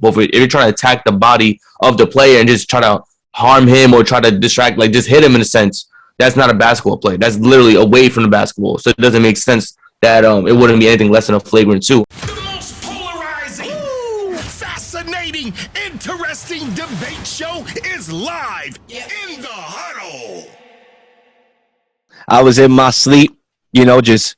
But if you're trying to attack the body of the player and just try to harm him or try to distract, like just hit him in a sense, that's not a basketball play. That's literally away from the basketball. So it doesn't make sense that it wouldn't be anything less than a flagrant 2. The most polarizing, fascinating, interesting debate show is live in the huddle. I was in my sleep, just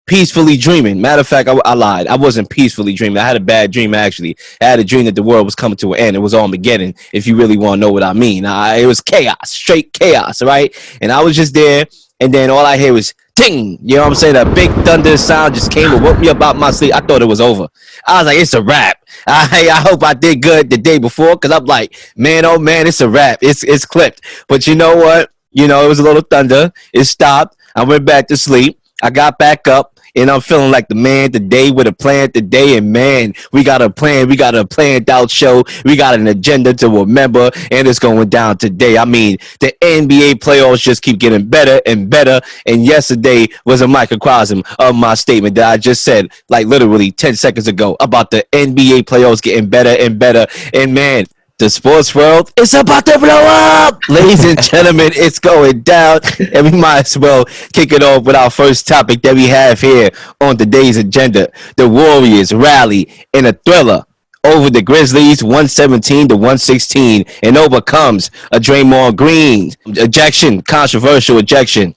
peacefully dreaming. Matter of fact, I lied. I wasn't peacefully dreaming. I had a bad dream, actually. I had a dream that the world was coming to an end. It was Armageddon, if you really want to know what I mean. It was chaos, straight chaos, right? And I was just there, and then all I hear was ting. You know what I'm saying? A big thunder sound just came and woke me up out my sleep. I thought it was over. I was like, it's a wrap. I hope I did good the day before, because I'm like, man, oh man, it's a wrap. It's clipped. But you know what? It was a little thunder. It stopped. I went back to sleep. I got back up, and I'm feeling like the man today with a plan today. And man, we got a plan. We got a planned out show. We got an agenda to remember, and it's going down today. I mean, the NBA playoffs just keep getting better and better. And yesterday was a microcosm of my statement that I just said, like literally 10 seconds ago, about the NBA playoffs getting better and better. And man, the sports world is about to blow up. Ladies and gentlemen, it's going down, and we might as well kick it off with our first topic that we have here on today's agenda. The Warriors rally in a thriller over the Grizzlies 117-116 and overcomes a Draymond Green ejection, controversial ejection.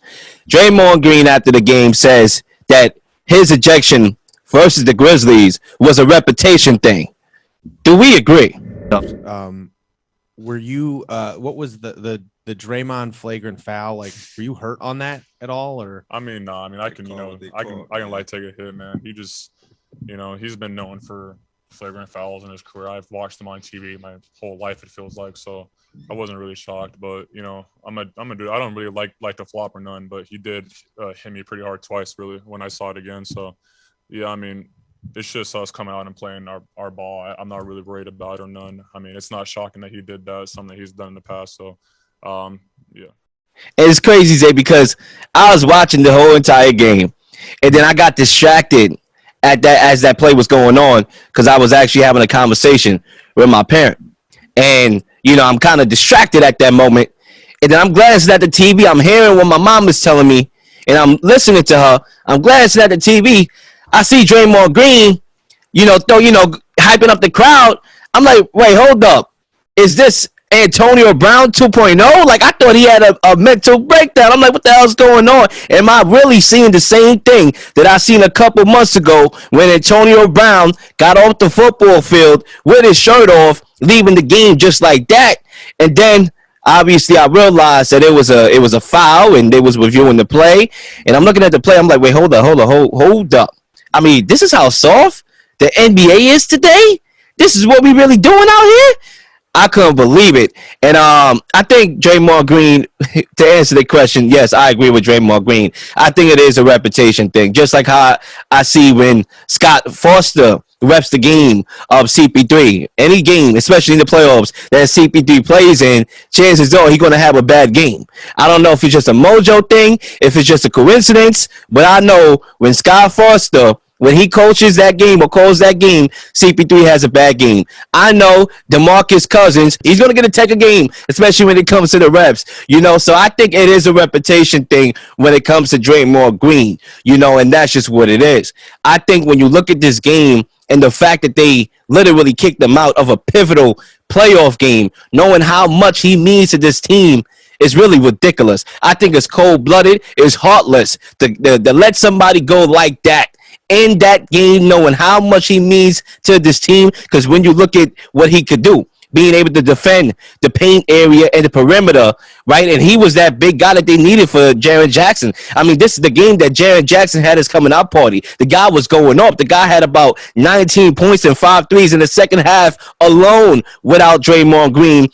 Draymond Green after the game says that his ejection versus the Grizzlies was a reputation thing. Do we agree? Were you what was the Draymond flagrant foul, like were you hurt on that at all? Or I can I can light take a hit, man. He just he's been known for flagrant fouls in his career. I've watched him on TV my whole life, it feels like, so I wasn't really shocked. But I'm a dude, I don't really like the flop or none, but he did hit me pretty hard twice really when I saw it again. So yeah, it's just us coming out and playing our ball. I'm not really worried about it or none. It's not shocking that he did that. It's something that he's done in the past. So, yeah. It's crazy, Zay, because I was watching the whole entire game, and then I got distracted as that play was going on, because I was actually having a conversation with my parent. And, I'm kind of distracted at that moment. And then I'm glancing at the TV. I'm hearing what my mom is telling me, and I'm listening to her. I'm glancing at the TV. I see Draymond Green, hyping up the crowd. I'm like, wait, hold up. Is this Antonio Brown 2.0? Like, I thought he had a mental breakdown. I'm like, what the hell's going on? Am I really seeing the same thing that I seen a couple months ago when Antonio Brown got off the football field with his shirt off, leaving the game just like that? And then obviously I realized that it was a foul, and they was reviewing the play. And I'm looking at the play. I'm like, wait, hold up. This is how soft the NBA is today? This is what we really doing out here? I couldn't believe it. And I think Draymond Green, to answer the question, yes, I agree with Draymond Green. I think it is a reputation thing. Just like how I see when Scott Foster reps the game of CP3. Any game, especially in the playoffs, that CP3 plays in, chances are he's going to have a bad game. I don't know if it's just a mojo thing, if it's just a coincidence, but I know when Scott Foster, when he coaches that game or calls that game, CP3 has a bad game. I know DeMarcus Cousins, he's going to get a take a game, especially when it comes to the reps, So I think it is a reputation thing when it comes to Draymond Green, and that's just what it is. I think when you look at this game and the fact that they literally kicked him out of a pivotal playoff game, knowing how much he means to this team, is really ridiculous. I think it's cold-blooded, it's heartless to let somebody go like that in that game, knowing how much he means to this team. Because when you look at what he could do, being able to defend the paint area and the perimeter, right? And he was that big guy that they needed for Jaren Jackson. This is the game that Jaren Jackson had his coming out party. The guy was going up. The guy had about 19 points and 5 threes in the second half alone without Draymond Green.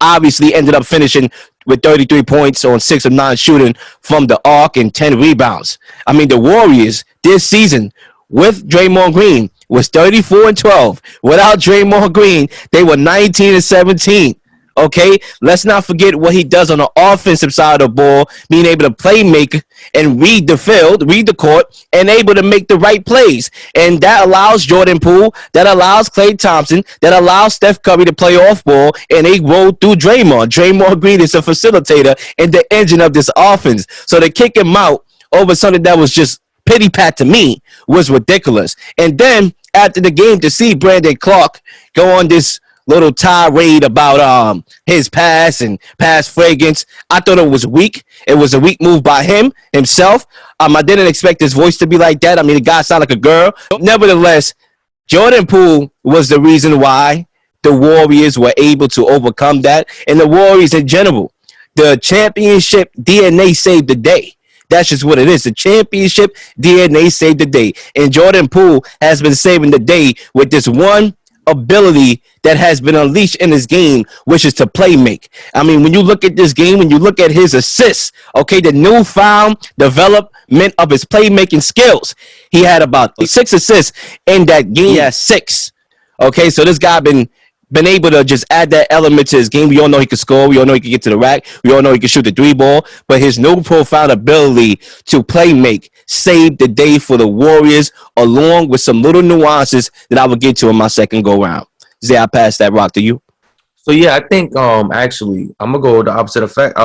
Obviously ended up finishing with 33 points on 6 of 9 shooting from the arc and 10 rebounds. The Warriors this season with Draymond Green was 34-12. Without Draymond Green, they were 19-17. Okay, let's not forget what he does on the offensive side of the ball, being able to play make and read the field, read the court, and able to make the right plays. And that allows Jordan Poole, that allows Klay Thompson, that allows Steph Curry to play off ball, and they roll through Draymond. Draymond Green is a facilitator and the engine of this offense. So to kick him out over something that was just pity pat to me was ridiculous. And then after the game, to see Brandon Clark go on this little tirade about his pass and pass fragrance, I thought it was weak. It was a weak move by himself. I didn't expect his voice to be like that. I mean, the guy sounded like a girl. Nevertheless, Jordan Poole was the reason why the Warriors were able to overcome that, and the Warriors in general. The championship DNA saved the day. That's just what it is. The championship DNA saved the day. And Jordan Poole has been saving the day with this one ability that has been unleashed in his game, which is to play make. I mean, when you look at this game, when you look at his assists, okay, the newfound development of his playmaking skills, he had about 6 assists in that game. He has 6. Okay, so this guy been able to just add that element to his game. We all know he can score. We all know he can get to the rack. We all know he can shoot the 3 ball. But his new profound ability to play make saved the day for the Warriors, along with some little nuances that I will get to in my second go round. Zay, I pass that rock to you. So yeah, I think actually I'm gonna go the opposite effect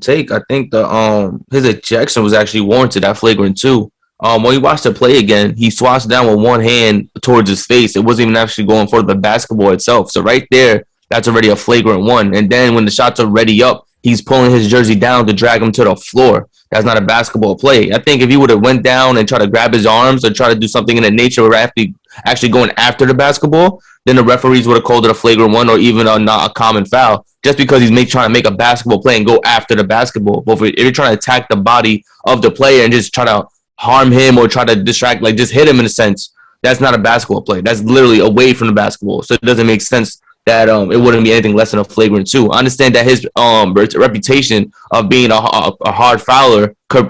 take. I think the his ejection was actually warranted at Flagrant 2. When he watched the play again, he swatched down with one hand towards his face. It wasn't even actually going for the basketball itself. So right there, that's already a flagrant 1. And then when the shots are ready up, he's pulling his jersey down to drag him to the floor. That's not a basketball play. I think if he would have went down and tried to grab his arms or try to do something in the nature of actually going after the basketball, then the referees would have called it a flagrant 1 or even not a common foul, just because he's trying to make a basketball play and go after the basketball. But if you're trying to attack the body of the player and just try to harm him or try to distract, like just hit him in a sense, that's not a basketball play. That's literally away from the basketball. So it doesn't make sense that it wouldn't be anything less than a flagrant 2. I understand that his reputation of being a hard fouler could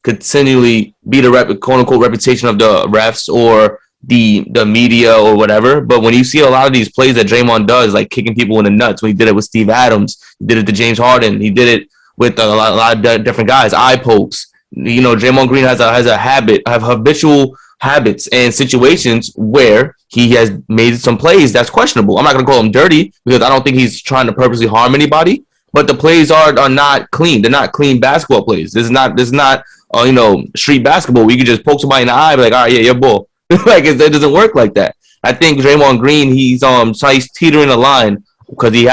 continually be the quote unquote reputation of the refs or the media or whatever. But when you see a lot of these plays that Draymond does, like kicking people in the nuts, when he did it with Steve Adams, he did it to James Harden, he did it with a lot of different guys, eye pokes. You know, Draymond Green has habitual habits and situations where he has made some plays that's questionable. I'm not going to call him dirty because I don't think he's trying to purposely harm anybody, but the plays are not clean. They're not clean basketball plays. This is not street basketball where you can just poke somebody in the eye and be like, all right, yeah, you're bull. Like it doesn't work like that. I think Draymond Green, he's teetering the line because he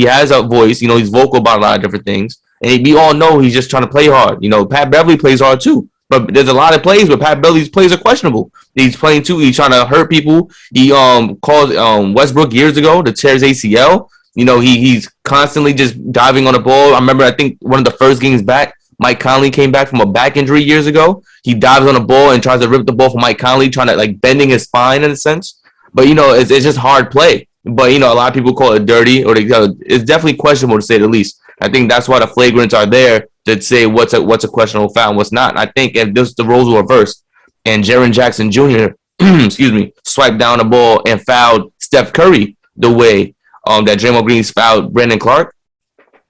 has a voice. You know, he's vocal about a lot of different things. And we all know he's just trying to play hard. You know, Pat Beverly plays hard too. But there's a lot of plays where Pat Beverly's plays are questionable. He's playing too. He's trying to hurt people. He caused Westbrook years ago to tear his ACL. You know, he's constantly just diving on the ball. I remember, I think one of the first games back, Mike Conley came back from a back injury years ago. He dives on the ball and tries to rip the ball from Mike Conley, trying to like bending his spine in a sense. But, you know, it's just hard play. But, you know, a lot of people call it dirty or it's definitely questionable to say the least. I think that's why the flagrants are there to say what's a questionable foul and what's not. And I think if the roles were reversed and Jaren Jackson Jr. Swiped down the ball and fouled Steph Curry the way that Draymond Green fouled Brandon Clark,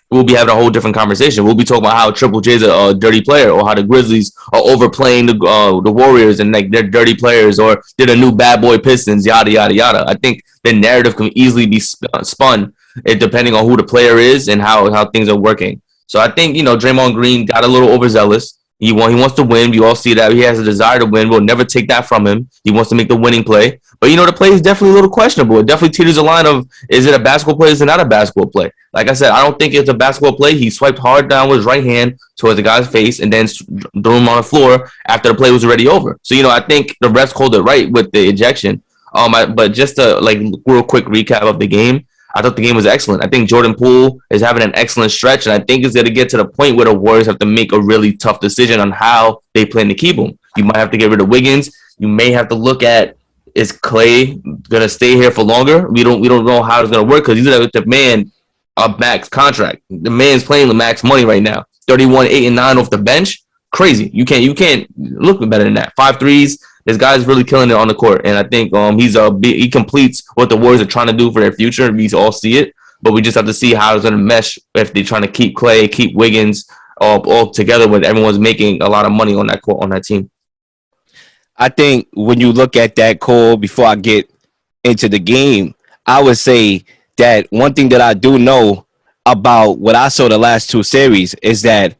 we'll be having a whole different conversation. We'll be talking about how Triple J's a dirty player or how the Grizzlies are overplaying the Warriors and like they're dirty players or they're the new bad boy Pistons, yada, yada, yada. I think the narrative can easily be spun depending on who the player is and how things are working. So I think, you know, Draymond Green got a little overzealous. He wants to win. You all see that. He has a desire to win. We'll never take that from him. He wants to make the winning play. But, you know, the play is definitely a little questionable. It definitely teeters the line of, is it a basketball play? Is it not a basketball play? Like I said, I don't think it's a basketball play. He swiped hard down with his right hand towards the guy's face and then threw him on the floor after the play was already over. So, you know, I think the refs called it right with the ejection. But just to, like, real quick recap of the game, I thought the game was excellent. I think Jordan Poole is having an excellent stretch, and I think it's going to get to the point where the Warriors have to make a really tough decision on how they plan to keep him. You might have to get rid of Wiggins. You may have to look at, is Klay going to stay here for longer? We don't know how it's going to work because he's going to demand a max contract. The man's playing the max money right now. 31, 8, and 9 off the bench. Crazy. You can't look better than that. 5 threes. This guy's really killing it on the court, and I think he completes what the Warriors are trying to do for their future. We all see it. but we just have to see how it's going to mesh if they're trying to keep Clay, keep Wiggins all together when everyone's making a lot of money on that team. I think when you look at that, Cole, before I get into the game, I would say that one thing that I do know about what I saw the last two series is that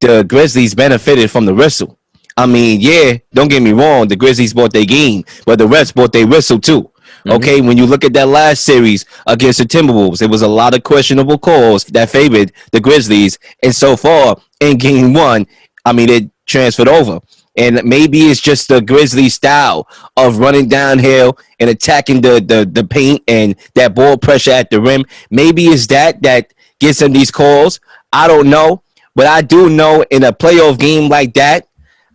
the Grizzlies benefited from the whistle. I mean, yeah, don't get me wrong, the Grizzlies bought their game, but the refs bought their whistle too. Okay, when you look at that last series against the Timberwolves, there was a lot of questionable calls that favored the Grizzlies, and so far in game one, I mean, it transferred over. And maybe it's just the Grizzlies style of running downhill and attacking the paint and that ball pressure at the rim. Maybe it's that gets them these calls. I don't know. But I do know in a playoff game like that,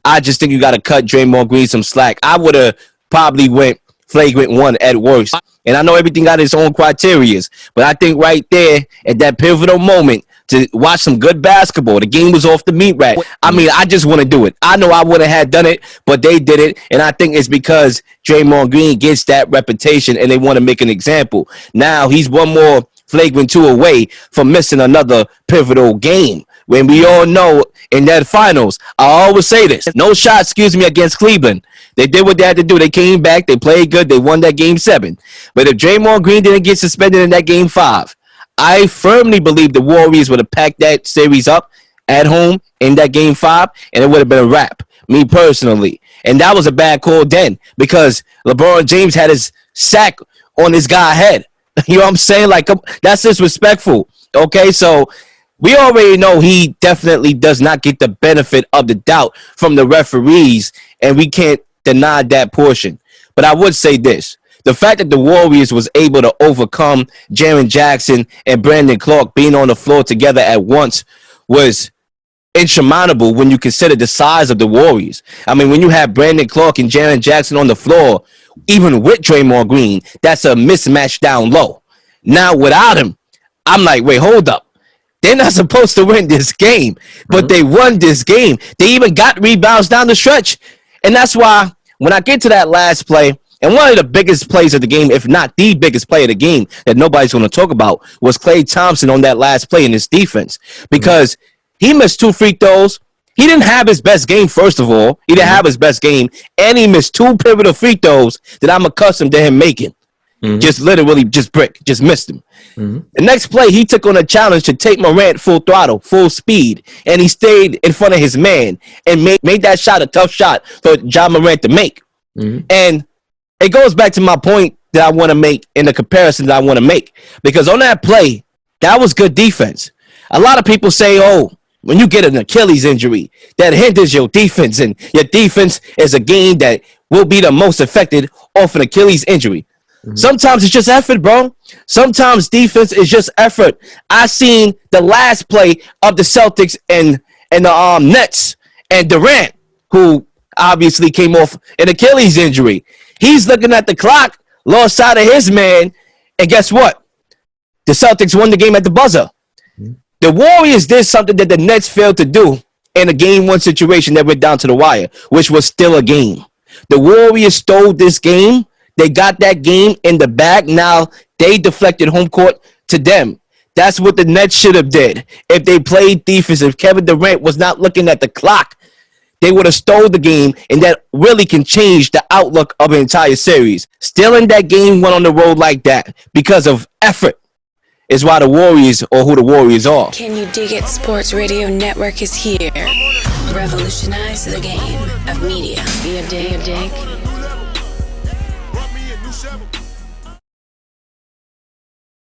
I just think you got to cut Draymond Green some slack. I would have probably went flagrant one at worst. And I know everything got its own criteria. But I think right there at that pivotal moment, to watch some good basketball. The game was off the meat rack. I mean, I just want to do it. I know I wouldn't have done it, but they did it. And I think it's because Draymond Green gets that reputation and they want to make an example. Now he's one more flagrant two away from missing another pivotal game. When we all know in that finals, I always say this, no shot, against Cleveland. They did what they had to do. They came back. They played good. They won that game 7. But if Draymond Green didn't get suspended in that game 5, I firmly believe the Warriors would have packed that series up at home in that game 5, and it would have been a wrap, me personally. And that was a bad call then because LeBron James had his sack on his guy's head. You know what I'm saying? Like, that's disrespectful. Okay, so we already know he definitely does not get the benefit of the doubt from the referees, and we can't deny that portion. But I would say this. The fact that the Warriors was able to overcome Jaren Jackson and Brandon Clark being on the floor together at once was insurmountable when you consider the size of the Warriors. I mean, when you have Brandon Clark and Jaren Jackson on the floor, even with Draymond Green, that's a mismatch down low. Now, without him, I'm like, wait, hold up. They're not supposed to win this game, but they won this game. They even got rebounds down the stretch. And that's why when I get to that last play, and one of the biggest plays of the game, if not the biggest play of the game that nobody's going to talk about, was Klay Thompson on that last play in his defense. Because he missed 2 free throws. He didn't have his best game, first of all. He didn't have his best game. And he missed 2 pivotal free throws that I'm accustomed to him making. Just literally just missed him. The next play, he took on a challenge to take Morant full throttle, full speed. And he stayed in front of his man and made that shot a tough shot for John Morant to make. And it goes back to my point that I want to make in the comparison that I want to make. Because on that play, that was good defense. A lot of people say, oh, when you get an Achilles injury, that hinders your defense. And your defense is a game that will be the most affected off an Achilles injury. Sometimes it's just effort, bro. Sometimes defense is just effort. I seen the last play of the Celtics and the Nets and Durant, who obviously came off an Achilles injury. He's looking at the clock, lost sight of his man, and guess what? The Celtics won the game at the buzzer. The Warriors did something that the Nets failed to do in a game 1 situation that went down to the wire, which was still a game. The Warriors stole this game. They got that game in the bag. Now they deflected home court to them. That's what the Nets should have did. If they played defense, if Kevin Durant was not looking at the clock, they would have stole the game, and that really can change the outlook of an entire series. Still in that game 1 on the road like that because of effort is why the Warriors are who the Warriors are. Can You Dig It Sports Radio Network is here. Revolutionize the game of media. Be a dig.